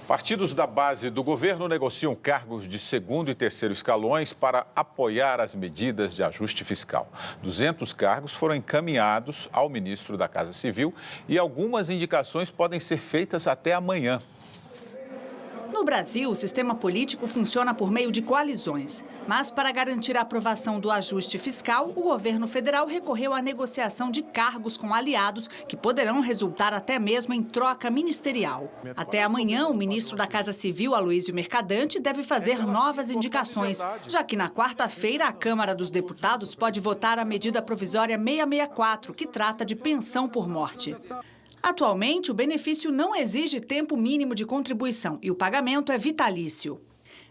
Partidos da base do governo negociam cargos de segundo e terceiro escalões para apoiar as medidas de ajuste fiscal. 200 cargos foram encaminhados ao ministro da Casa Civil e algumas indicações podem ser feitas até amanhã. No Brasil, o sistema político funciona por meio de coalizões. Mas, para garantir a aprovação do ajuste fiscal, o governo federal recorreu à negociação de cargos com aliados que poderão resultar até mesmo em troca ministerial. Até amanhã, o ministro da Casa Civil, Aloysio Mercadante, deve fazer novas indicações, já que na quarta-feira a Câmara dos Deputados pode votar a medida provisória 664, que trata de pensão por morte. Atualmente, o benefício não exige tempo mínimo de contribuição e o pagamento é vitalício.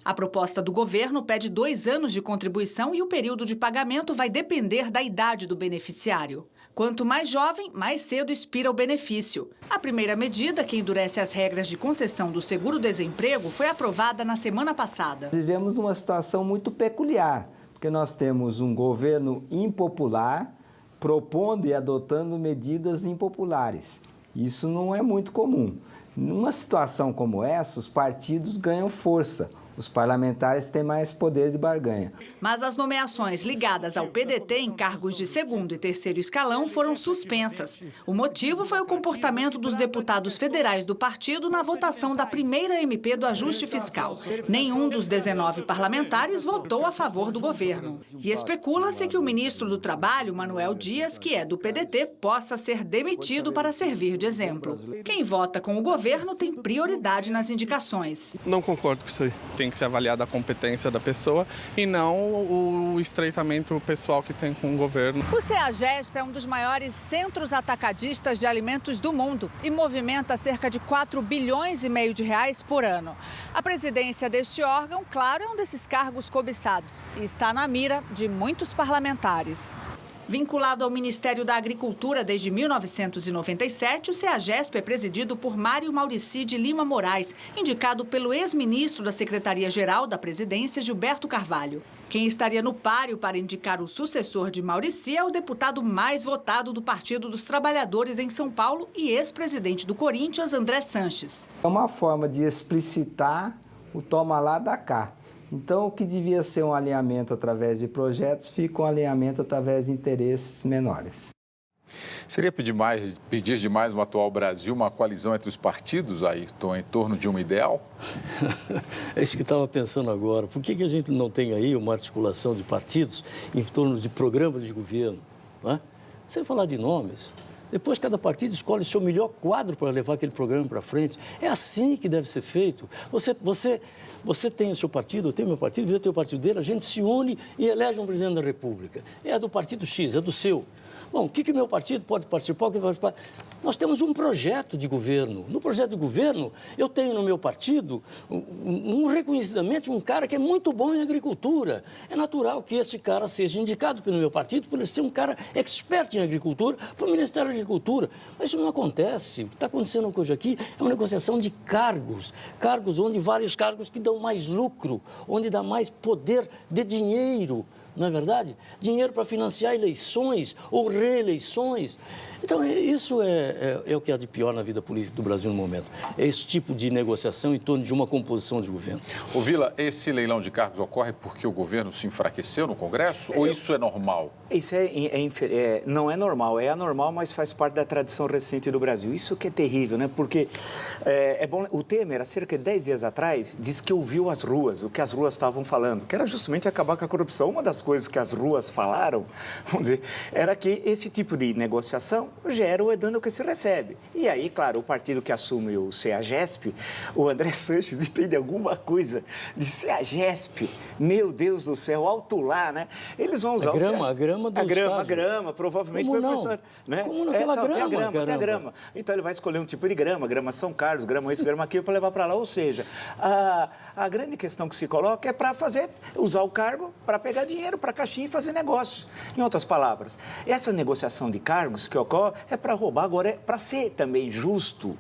A proposta do governo pede 2 anos de contribuição e o período de pagamento vai depender da idade do beneficiário. Quanto mais jovem, mais cedo expira o benefício. A primeira medida, que endurece as regras de concessão do seguro-desemprego, foi aprovada na semana passada. Vivemos numa situação muito peculiar, porque nós temos um governo impopular propondo e adotando medidas impopulares. Isso não é muito comum. Numa situação como essa, os partidos ganham força. Os parlamentares têm mais poder de barganha. Mas as nomeações ligadas ao PDT em cargos de segundo e terceiro escalão foram suspensas. O motivo foi o comportamento dos deputados federais do partido na votação da primeira MP do ajuste fiscal. Nenhum dos 19 parlamentares votou a favor do governo. E especula-se que o ministro do Trabalho, Manuel Dias, que é do PDT, possa ser demitido para servir de exemplo. Quem vota com o governo tem prioridade nas indicações. Não concordo com isso aí. Tem que ser avaliada a competência da pessoa e não o estreitamento pessoal que tem com o governo. O CEAGESP é um dos maiores centros atacadistas de alimentos do mundo e movimenta cerca de 4,5 bilhões de reais por ano. A presidência deste órgão, claro, é um desses cargos cobiçados e está na mira de muitos parlamentares. Vinculado ao Ministério da Agricultura desde 1997, o CEAGESP é presidido por Mário Maurici de Lima Moraes, indicado pelo ex-ministro da Secretaria-Geral da Presidência, Gilberto Carvalho. Quem estaria no páreo para indicar o sucessor de Maurici é o deputado mais votado do Partido dos Trabalhadores em São Paulo e ex-presidente do Corinthians, André Sanches. É uma forma de explicitar o toma lá da cá. Então, o que devia ser um alinhamento através de projetos, fica um alinhamento através de interesses menores. Seria pedir demais no atual Brasil uma coalizão entre os partidos, Ayrton, em torno de um ideal? É isso que eu estava pensando agora. Por que a gente não tem aí uma articulação de partidos em torno de programas de governo? Não é? Sem falar de nomes. Depois, cada partido escolhe o seu melhor quadro para levar aquele programa para frente. É assim que deve ser feito. Você tem o seu partido, eu tenho o meu partido, eu tenho o partido dele, a gente se une e elege um presidente da República. É do partido X, é do seu. Bom, o que meu partido pode participar, o que pode participar? Nós temos um projeto de governo. No projeto de governo, eu tenho no meu partido um reconhecidamente um cara que é muito bom em agricultura. É natural que esse cara seja indicado pelo meu partido por ele ser um cara expert em agricultura para o Ministério da Agricultura. Mas isso não acontece. O que está acontecendo hoje aqui é uma negociação de cargos. Cargos onde vários cargos que dão mais lucro, onde dá mais poder de dinheiro. Não é verdade? Dinheiro para financiar eleições ou reeleições. Então, isso é o que há de pior na vida política do Brasil no momento. É esse tipo de negociação em torno de uma composição de governo. Ô Vila, esse leilão de cargos ocorre porque o governo se enfraqueceu no Congresso ou isso é normal? Isso não é normal, é anormal, mas faz parte da tradição recente do Brasil. Isso que é terrível, né? Porque o Temer, há cerca de 10 dias atrás, disse que ouviu as ruas, o que as ruas estavam falando, que era justamente acabar com a corrupção. Uma das coisas que as ruas falaram, vamos dizer, era que esse tipo de negociação gera o dano que se recebe. E aí, claro, o partido que assume o CEAGESP, o André Sanches, entende alguma coisa de CEAGESP, meu Deus do céu, alto lá, né? Eles vão usar a grama do estágio. A grama, provavelmente como foi não? professor. Né? Como naquela grama, tem a grama. Então, ele vai escolher um tipo de grama São Carlos, grama isso, grama aquilo, para levar para lá. Ou seja, a grande questão que se coloca é para usar o cargo para pegar dinheiro, para caixinha e fazer negócio. Em outras palavras, essa negociação de cargos que ocorre é para roubar, agora é para ser também justo.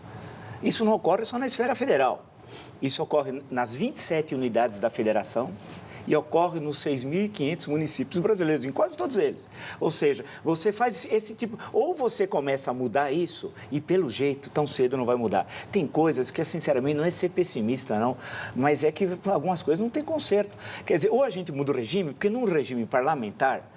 Isso não ocorre só na esfera federal. Isso ocorre nas 27 unidades da federação e ocorre nos 6.500 municípios brasileiros, em quase todos eles. Ou seja, você faz esse tipo... Ou você começa a mudar isso e, pelo jeito, tão cedo não vai mudar. Tem coisas que, sinceramente, não é ser pessimista, não, mas é que algumas coisas não tem conserto. Quer dizer, ou a gente muda o regime, porque num regime parlamentar,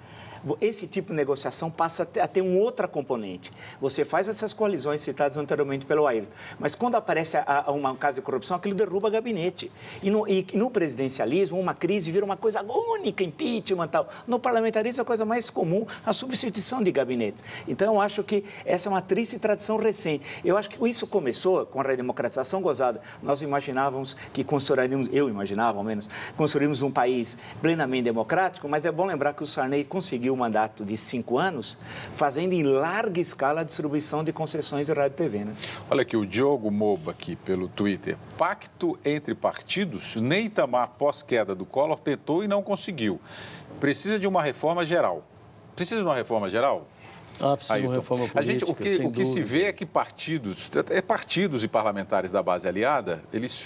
esse tipo de negociação passa a ter um outra componente. Você faz essas coalizões citadas anteriormente pelo Ayrton, mas quando aparece uma caso de corrupção, aquilo derruba gabinete. E no presidencialismo, uma crise vira uma coisa única, impeachment e tal. No parlamentarismo, é a coisa mais comum a substituição de gabinetes. Então, eu acho que essa é uma triste tradição recente. Eu acho que isso começou com a redemocratização gozada. Nós imaginávamos que construiríamos, eu imaginava, ao menos, construiríamos um país plenamente democrático, mas é bom lembrar que o Sarney conseguiu um mandato de 5 anos, fazendo em larga escala a distribuição de concessões de rádio e TV, né? Olha aqui, o Diogo Moba aqui pelo Twitter. Pacto entre partidos, nem Itamar, pós-queda do Collor, tentou e não conseguiu. Precisa de uma reforma geral. Precisa de uma reforma geral? Precisa de uma reforma política, o que se vê é que partidos e parlamentares da base aliada, eles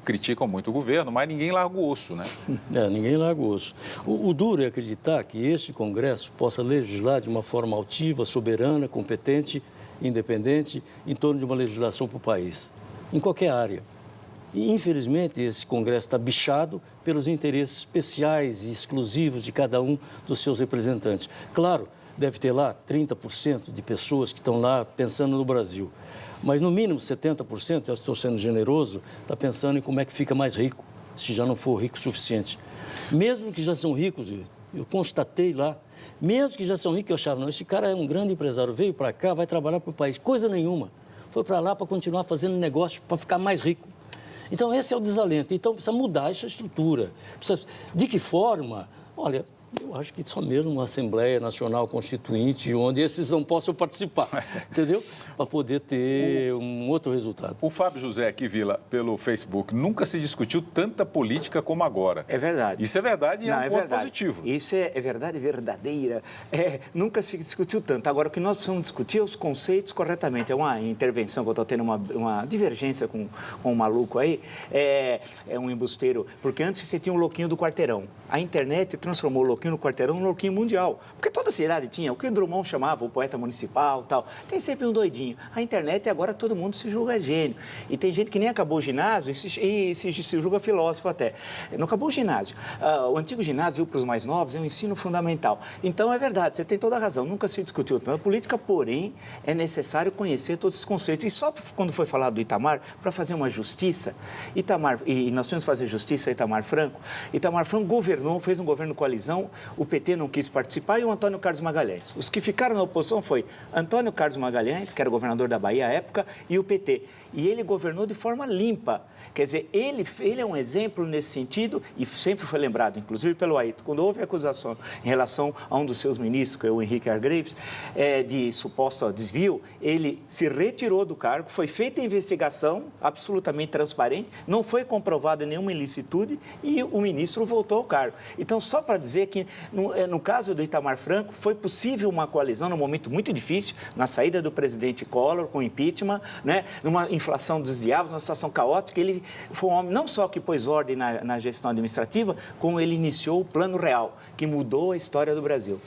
criticam muito o governo, mas ninguém larga o osso, né? Ninguém larga o osso. O duro é acreditar que este Congresso possa legislar de uma forma altiva, soberana, competente, independente, em torno de uma legislação para o país, em qualquer área. E, infelizmente, esse Congresso está bichado pelos interesses especiais e exclusivos de cada um dos seus representantes. Claro, deve ter lá 30% de pessoas que estão lá pensando no Brasil. Mas, no mínimo, 70%, eu estou sendo generoso, está pensando em como é que fica mais rico, se já não for rico o suficiente. Mesmo que já são ricos, eu constatei lá, mesmo que já são ricos, eu achava, não, esse cara é um grande empresário, veio para cá, vai trabalhar para o país, coisa nenhuma. Foi para lá para continuar fazendo negócio, para ficar mais rico. Então, esse é o desalento. Então, precisa mudar essa estrutura. De que forma? Olha, eu acho que só mesmo uma Assembleia Nacional Constituinte, onde esses não possam participar, entendeu? Para poder ter um outro resultado. O Fábio José aqui, Vila, pelo Facebook, nunca se discutiu tanta política como agora. É verdade. Isso é verdade e é um ponto positivo. Isso é verdade verdadeira. Nunca se discutiu tanto. Agora, o que nós precisamos discutir é os conceitos corretamente. É uma intervenção que eu estou tendo uma divergência com um maluco aí, é um embusteiro, porque antes você tinha um louquinho do quarteirão. A internet transformou o louquinho no quarteirão num louquinho mundial. Porque toda cidade tinha, o que o Drummond chamava o poeta municipal e tal. Tem sempre um doidinho. A internet agora todo mundo se julga gênio. E tem gente que nem acabou o ginásio e se julga filósofo até. Não acabou o ginásio. O antigo ginásio, para os mais novos, é um ensino fundamental. Então, é verdade, você tem toda a razão. Nunca se discutiu tanto a política, porém, é necessário conhecer todos esses conceitos. E só quando foi falado do Itamar, para fazer uma justiça, e nós temos que fazer justiça a Itamar Franco governou, fez um governo coalizão, o PT não quis participar e o Antônio Carlos Magalhães. Os que ficaram na oposição foi Antônio Carlos Magalhães, que era governador da Bahia à época, e o PT. E ele governou de forma limpa. Quer dizer, ele é um exemplo nesse sentido e sempre foi lembrado, inclusive pelo Ayrton, quando houve acusação em relação a um dos seus ministros, que é o Henrique Argraves, de suposto desvio, ele se retirou do cargo, foi feita a investigação absolutamente transparente, não foi comprovada nenhuma ilicitude e o ministro voltou ao cargo. Então, só para dizer que, no caso do Itamar Franco, foi possível uma coalizão num momento muito difícil, na saída do presidente Collor, com impeachment, né, numa inflação dos diabos, numa situação caótica. Ele foi um homem não só que pôs ordem na gestão administrativa, como ele iniciou o Plano Real, que mudou a história do Brasil.